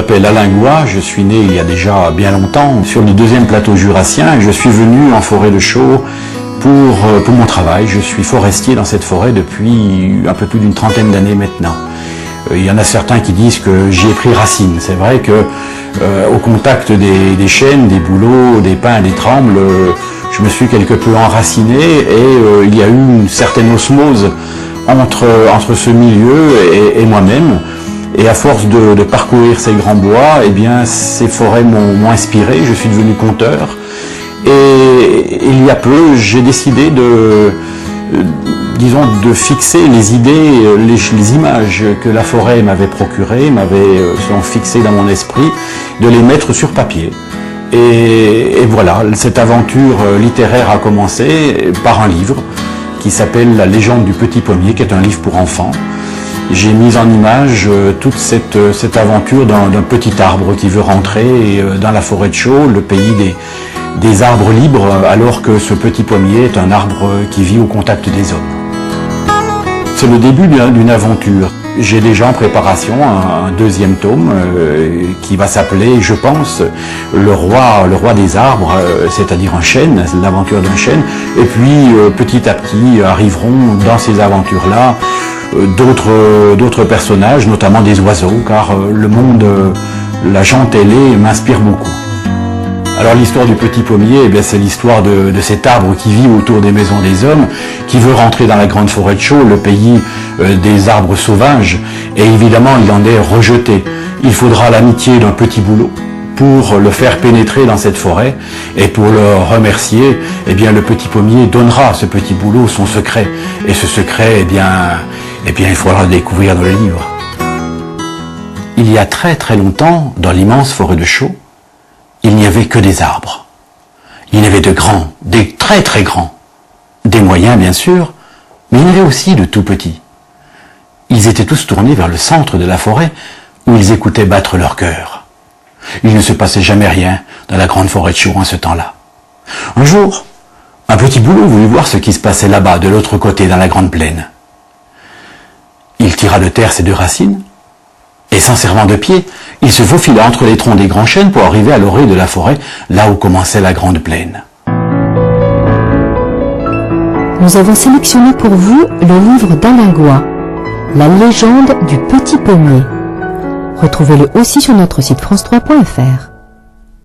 m'appelle Alain Goua, je suis né il y a déjà bien longtemps sur le deuxième plateau jurassien et je suis venu en forêt de Chaux pour mon travail. Je suis forestier dans cette forêt depuis un peu plus d'une trentaine d'années maintenant. Il y en a certains qui disent que j'y ai pris racine. C'est vrai que au contact des chênes, des bouleaux, des pins, des trembles, je me suis quelque peu enraciné et il y a eu une certaine osmose entre ce milieu et moi-même. Et à force de parcourir ces grands bois, eh bien, ces forêts m'ont inspiré, je suis devenu conteur. Et il y a peu, j'ai décidé de fixer les idées, les images que la forêt m'avait procurées, sont fixées dans mon esprit, de les mettre sur papier. Et voilà, cette aventure littéraire a commencé par un livre qui s'appelle La légende du petit pommier, qui est un livre pour enfants. J'ai mis en image toute cette aventure d'un petit arbre qui veut rentrer dans la forêt de Chaux, le pays des arbres libres, alors que ce petit pommier est un arbre qui vit au contact des hommes. C'est le début d'une aventure. J'ai déjà en préparation un deuxième tome qui va s'appeler, je pense, le roi des arbres, c'est-à-dire un chêne, l'aventure d'un chêne. Et puis petit à petit arriveront dans ces aventures-là d'autres personnages, notamment des oiseaux, car le monde, la gente ailée m'inspire beaucoup. Alors l'histoire du petit pommier, eh bien, c'est l'histoire de cet arbre qui vit autour des maisons des hommes, qui veut rentrer dans la grande forêt de Chaux, le pays des arbres sauvages, et évidemment il en est rejeté. Il faudra l'amitié d'un petit bouleau pour le faire pénétrer dans cette forêt, et pour le remercier, eh bien, le petit pommier donnera à ce petit bouleau son secret. Et ce secret, eh bien, il faudra le découvrir dans le livre. Il y a très très longtemps, dans l'immense forêt de Chaux, il n'y avait que des arbres. Il y avait de grands, des très très grands, des moyens bien sûr, mais il y avait aussi de tout petits. Ils étaient tous tournés vers le centre de la forêt où ils écoutaient battre leur cœur. Il ne se passait jamais rien dans la grande forêt de Chaux en ce temps-là. Un jour, un petit bouleau voulut voir ce qui se passait là-bas, de l'autre côté, dans la grande plaine. Il tira de terre ses deux racines, et s'en servant de pied, il se faufila entre les troncs des grands chênes pour arriver à l'orée de la forêt, là où commençait la grande plaine. Nous avons sélectionné pour vous le livre d'Alain Goua, La légende du petit pommier. Retrouvez-le aussi sur notre site france3.fr.